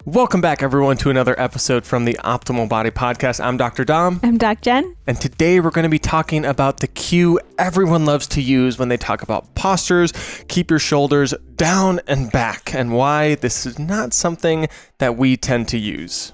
Welcome back, everyone, to another episode from the Optimal Body Podcast. I'm Dr. Dom. I'm Doc Jen. And today we're going to be talking about the cue everyone loves to use when they talk about postures. Keep your shoulders down and back, and why this is not something that we tend to use.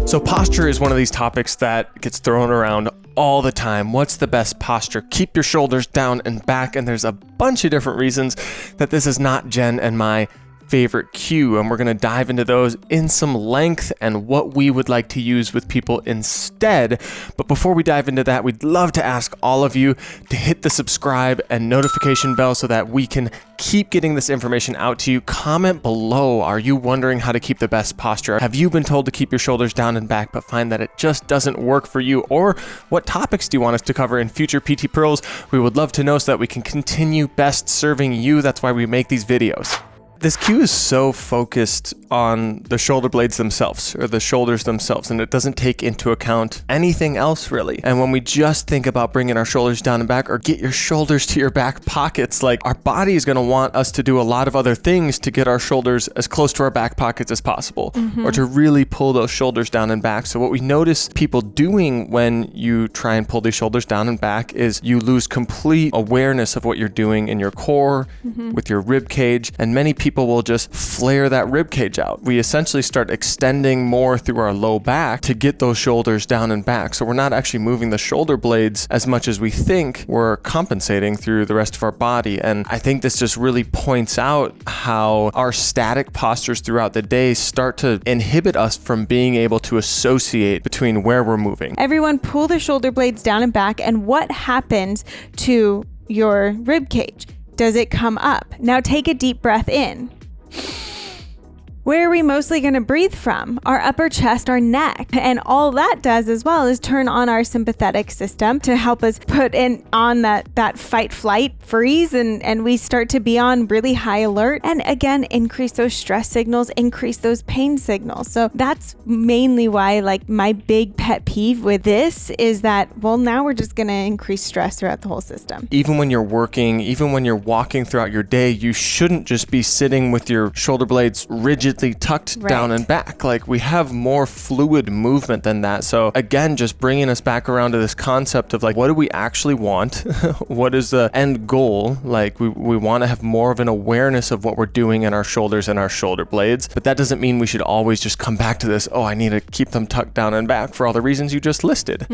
So posture is one of these topics that gets thrown around all the time. What's the best posture? Keep your shoulders down and back. And there's a bunch of different reasons that this is not Jen and my favorite cue. And we're going to dive into those in some length and what we would like to use with people instead. But before we dive into that, we'd love to ask all of you to hit the subscribe and notification bell so that we can keep getting this information out to you. Comment below. Are you wondering how to keep the best posture? Have you been told to keep your shoulders down and back but find that it just doesn't work for you? Or what topics do you want us to cover in future PT Pearls? We would love to know so that we can continue best serving you. That's why we make these videos. This cue is so focused on the shoulder blades themselves or the shoulders themselves, and it doesn't take into account anything else really. And when we just think about bringing our shoulders down and back or get your shoulders to your back pockets, like our body is going to want us to do a lot of other things to get our shoulders as close to our back pockets as possible, or to really pull those shoulders down and back. So what we notice people doing when you try and pull these shoulders down and back is you lose complete awareness of what you're doing in your core, with your rib cage, and many people will just flare that rib cage out. We essentially start extending more through our low back to get those shoulders down and back. So we're not actually moving the shoulder blades as much as we think. We're compensating through the rest of our body. And I think this just really points out how our static postures throughout the day start to inhibit us from being able to associate between where we're moving. Everyone pull the shoulder blades down and back, and what happens to your rib cage? Does it come up? Now take a deep breath in. Where are we mostly going to breathe from? Our upper chest, our neck. And all that does as well is turn on our sympathetic system to help us put on that fight, flight, freeze, and we start to be on really high alert. And again, increase those stress signals, increase those pain signals. So that's mainly why, like, my big pet peeve with this is that, well, now we're just going to increase stress throughout the whole system. Even when you're working, even when you're walking throughout your day, you shouldn't just be sitting with your shoulder blades rigidly tucked down and back. Like, we have more fluid movement than that. So again, just bringing us back around to this concept of, like, what do we actually want? What is the end goal? Like, we want to have more of an awareness of what we're doing in our shoulders and our shoulder blades. But that doesn't mean we should always just come back to this, oh, I need to keep them tucked down and back for all the reasons you just listed,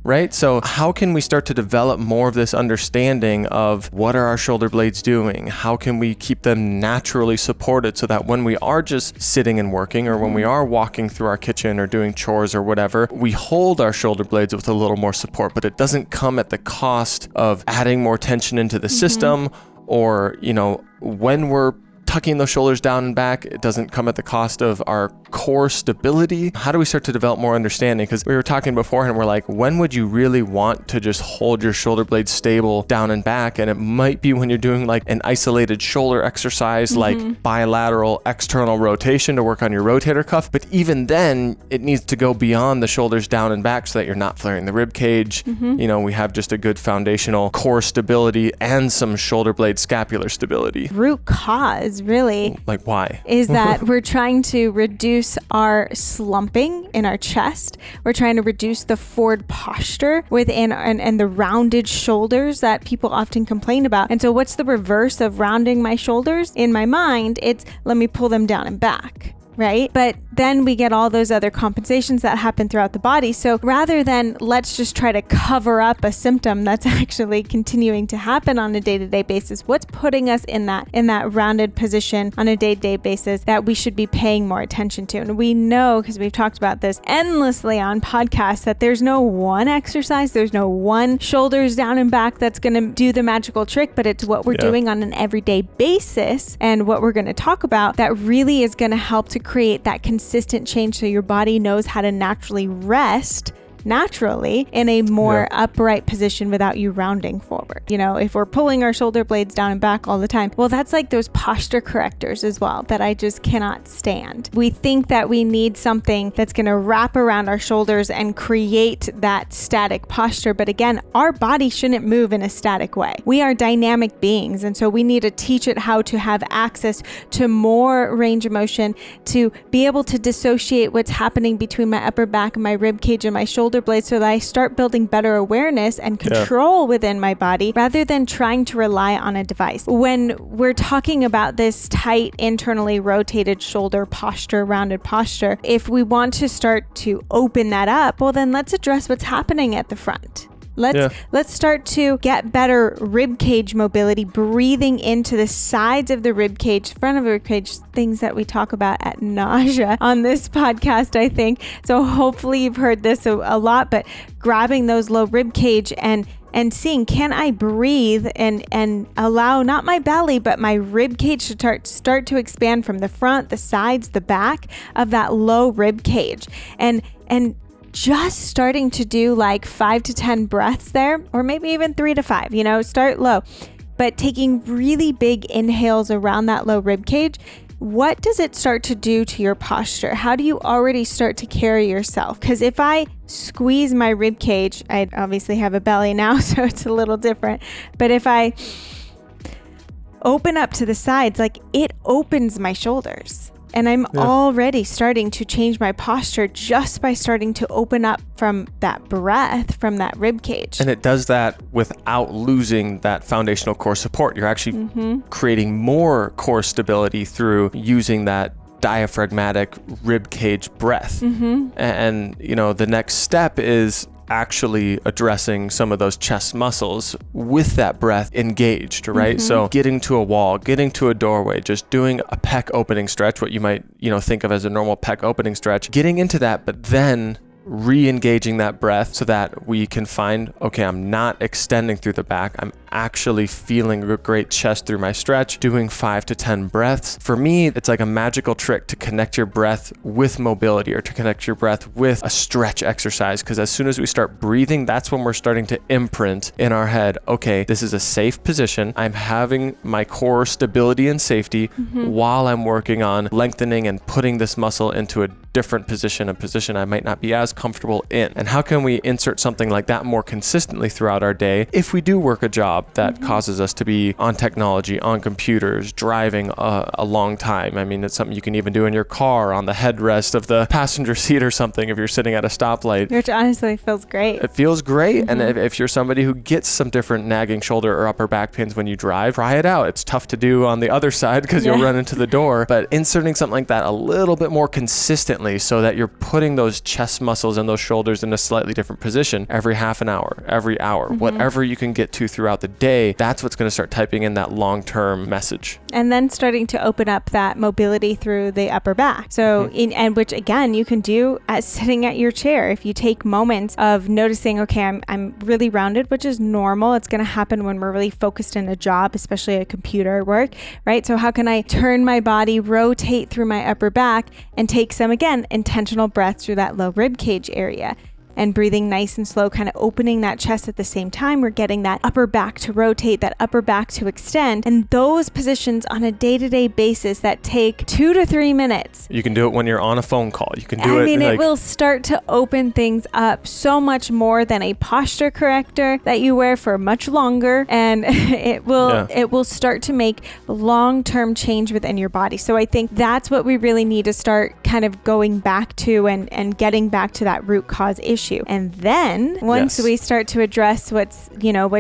right? So how can we start to develop more of this understanding of what are our shoulder blades doing? How can we keep them naturally supported so that when we are just sitting and working, or when we are walking through our kitchen or doing chores or whatever, we hold our shoulder blades with a little more support, but it doesn't come at the cost of adding more tension into the system, or, you know, when we're tucking those shoulders down and back, it doesn't come at the cost of our core stability. How do we start to develop more understanding? Because we were talking beforehand, we're like, when would you really want to just hold your shoulder blades stable down and back? And it might be when you're doing like an isolated shoulder exercise, like bilateral external rotation to work on your rotator cuff. But even then, it needs to go beyond the shoulders down and back so that you're not flaring the rib cage. You know, we have just a good foundational core stability and some shoulder blade scapular stability. Root cause, really, like, why? Is that we're trying to reduce our slumping in our chest. We're trying to reduce the forward posture within and the rounded shoulders that people often complain about. And so what's the reverse of rounding my shoulders? In my mind, it's let me pull them down and back. Right? But then we get all those other compensations that happen throughout the body. So rather than let's just try to cover up a symptom that's actually continuing to happen on a day-to-day basis, what's putting us in that rounded position on a day-to-day basis that we should be paying more attention to? And we know, because we've talked about this endlessly on podcasts, that there's no one exercise, there's no one shoulders down and back that's going to do the magical trick, but it's what we're doing on an everyday basis and what we're going to talk about that really is going to help to create that consistent change so your body knows how to naturally rest naturally in a more upright position without you rounding forward. You know, if we're pulling our shoulder blades down and back all the time, well, that's like those posture correctors as well that I just cannot stand. We think that we need something that's going to wrap around our shoulders and create that static posture. But again, our body shouldn't move in a static way. We are dynamic beings. And so we need to teach it how to have access to more range of motion, to be able to dissociate what's happening between my upper back and my rib cage and my shoulder blades, so that I start building better awareness and control within my body rather than trying to rely on a device. When we're talking about this tight, internally rotated shoulder posture, rounded posture, if we want to start to open that up, well, then let's address what's happening at the front. Let's start to get better rib cage mobility, breathing into the sides of the rib cage, front of the rib cage, things that we talk about at nausea on this podcast, I think. So hopefully you've heard this a lot, but grabbing those low rib cage and seeing, can I breathe and allow not my belly, but my rib cage to start to expand from the front, the sides, the back of that low rib cage. And just starting to do like 5 to 10 breaths there, or maybe even 3 to 5, you know, start low, but taking really big inhales around that low rib cage. What does it start to do to your posture? How do you already start to carry yourself? Because if I squeeze my rib cage, I obviously have a belly now, so it's a little different. But if I open up to the sides, like it opens my shoulders. And I'm already starting to change my posture just by starting to open up from that breath, from that rib cage. And it does that without losing that foundational core support. You're actually creating more core stability through using that diaphragmatic rib cage breath. And, you know, the next step is actually addressing some of those chest muscles with that breath engaged, right? So getting to a wall, getting to a doorway, just doing a pec opening stretch, what you might, you know, think of as a normal pec opening stretch, getting into that, but then re-engaging that breath so that we can find, okay, I'm not extending through the back. I'm actually feeling a great chest through my stretch, doing 5 to 10 breaths. For me, it's like a magical trick to connect your breath with mobility, or to connect your breath with a stretch exercise. Because as soon as we start breathing, that's when we're starting to imprint in our head, okay, this is a safe position. I'm having my core stability and safety while I'm working on lengthening and putting this muscle into a different position, a position I might not be as comfortable in. And how can we insert something like that more consistently throughout our day if we do work a job that causes us to be on technology, on computers, driving a long time? I mean, it's something you can even do in your car, on the headrest of the passenger seat or something, if you're sitting at a stoplight. Which honestly feels great. It feels great. And if you're somebody who gets some different nagging shoulder or upper back pains when you drive, try it out. It's tough to do on the other side because you'll run into the door. But inserting something like that a little bit more consistently, so that you're putting those chest muscles and those shoulders in a slightly different position every half an hour, every hour, whatever you can get to throughout the day, that's what's going to start typing in that long-term message. And then starting to open up that mobility through the upper back. So, and which again, you can do as sitting at your chair. If you take moments of noticing, okay, I'm really rounded, which is normal. It's going to happen when we're really focused in a job, especially a computer work, right? So how can I turn my body, rotate through my upper back, and take some, again, intentional breaths through that low rib cage area? And breathing nice and slow, kind of opening that chest at the same time. We're getting that upper back to rotate, that upper back to extend. And those positions on a day-to-day basis that take 2 to 3 minutes. You can do it when you're on a phone call. You can do it will start to open things up so much more than a posture corrector that you wear for much longer. And it will start to make long-term change within your body. So I think that's what we really need to start kind of going back to and getting back to that root cause issue. And then once we start to address what's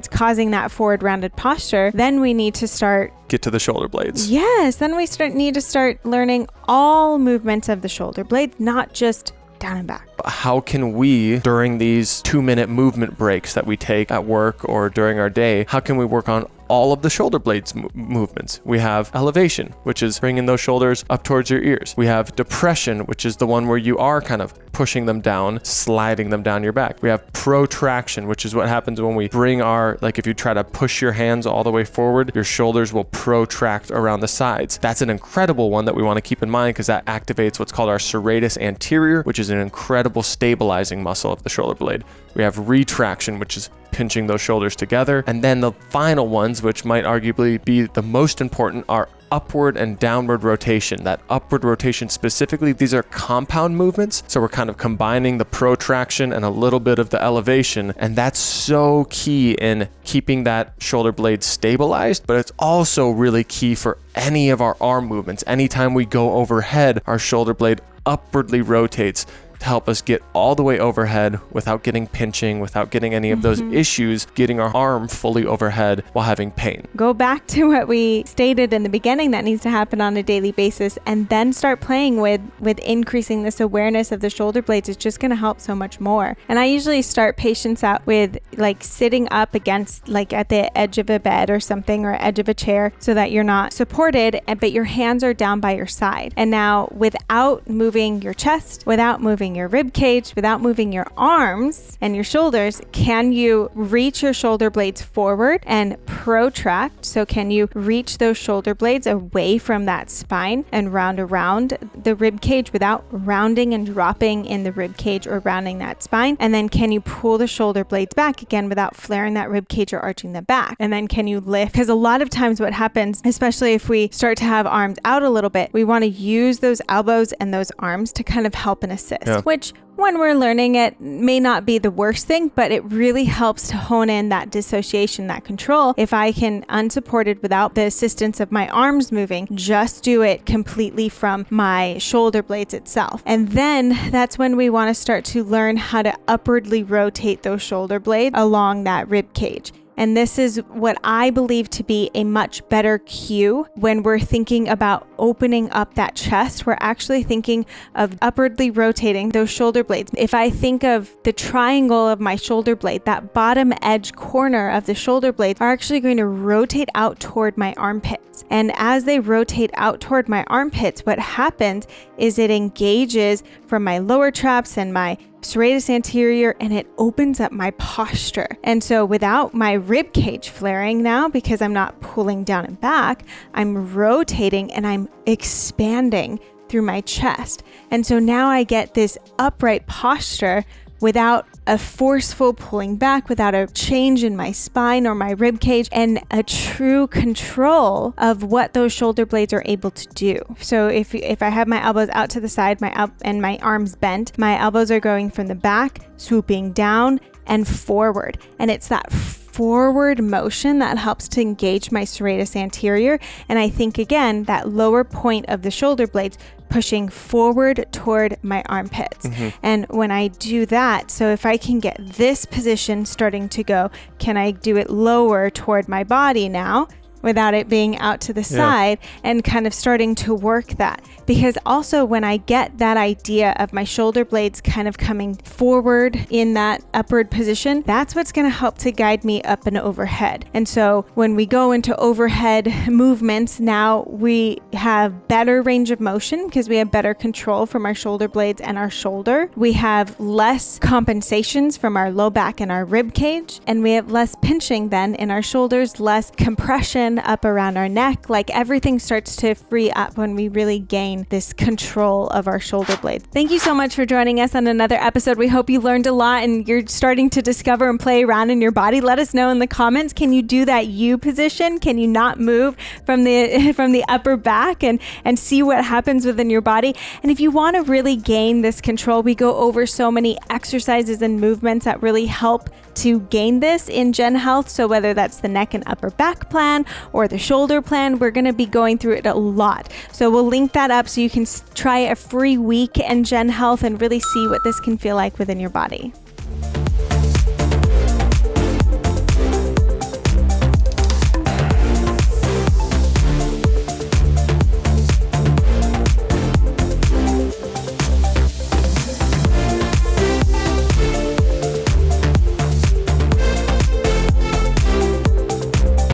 causing that forward rounded posture, then we need to get to the shoulder blades. Yes. Then we need to start learning all movements of the shoulder blades, not just down and back. How can we, during these 2-minute movement breaks that we take at work or during our day, how can we work on all of the shoulder blades movements. We have elevation, which is bringing those shoulders up towards your ears. We have depression, which is the one where you are kind of pushing them down, sliding them down your back. We have protraction, which is what happens when we bring like if you try to push your hands all the way forward, your shoulders will protract around the sides. That's an incredible one that we want to keep in mind because that activates what's called our serratus anterior, which is an incredible stabilizing muscle of the shoulder blade. We have retraction, which is pinching those shoulders together. And then the final ones, which might arguably be the most important, are upward and downward rotation. That upward rotation specifically, these are compound movements. So we're kind of combining the protraction and a little bit of the elevation. And that's so key in keeping that shoulder blade stabilized, but it's also really key for any of our arm movements. Anytime we go overhead, our shoulder blade upwardly rotates to help us get all the way overhead without getting pinching, without getting any of those issues, getting our arm fully overhead while having pain. Go back to what we stated in the beginning that needs to happen on a daily basis, and then start playing with increasing this awareness of the shoulder blades. It's just going to help so much more. And I usually start patients out with like sitting up against like at the edge of a bed or something, or edge of a chair, so that you're not supported, but your hands are down by your side. And now without moving your chest, without moving your rib cage, without moving your arms and your shoulders, can you reach your shoulder blades forward and protract? So can you reach those shoulder blades away from that spine and round around the rib cage without rounding and dropping in the rib cage or rounding that spine? And then can you pull the shoulder blades back again without flaring that rib cage or arching them back? And then can you lift? Because a lot of times what happens, especially if we start to have arms out a little bit, we want to use those elbows and those arms to kind of help and assist. Which when we're learning it may not be the worst thing, but it really helps to hone in that dissociation, that control. If I can, unsupported without the assistance of my arms moving, just do it completely from my shoulder blades itself. And then that's when we want to start to learn how to upwardly rotate those shoulder blades along that rib cage. And this is what I believe to be a much better cue when we're thinking about opening up that chest. We're actually thinking of upwardly rotating those shoulder blades. If I think of the triangle of my shoulder blade, that bottom edge corner of the shoulder blades are actually going to rotate out toward my armpits. And as they rotate out toward my armpits, what happens is it engages from my lower traps and my serratus anterior, and it opens up my posture. And so without my rib cage flaring now, because I'm not pulling down and back, I'm rotating and I'm expanding through my chest. And so now I get this upright posture without a forceful pulling back, without a change in my spine or my rib cage, and a true control of what those shoulder blades are able to do. So if I have my elbows out to the side, and my arms bent, my elbows are going from the back, swooping down and forward. And it's that forward motion that helps to engage my serratus anterior. And I think, again, that lower point of the shoulder blades pushing forward toward my armpits. And when I do that, so if I can get this position starting to go, can I do it lower toward my body now without it being out to the side, and kind of starting to work that? Because also when I get that idea of my shoulder blades kind of coming forward in that upward position, that's what's going to help to guide me up and overhead. And so when we go into overhead movements, now we have better range of motion because we have better control from our shoulder blades and our shoulder. We have less compensations from our low back and our rib cage, and we have less pinching then in our shoulders, less compression up around our neck. Like everything starts to free up when we really gain this control of our shoulder blades. Thank you so much for joining us on another episode. We hope you learned a lot and you're starting to discover and play around in your body. Let us know in the comments. Can you do that U position? Can you not move from the upper back and see what happens within your body? And if you want to really gain this control, we go over so many exercises and movements that really help to gain this in Jen Health. So whether that's the neck and upper back plan or the shoulder plan, we're going to be going through it a lot. So we'll link that up so you can try a free week in Jen Health and really see what this can feel like within your body.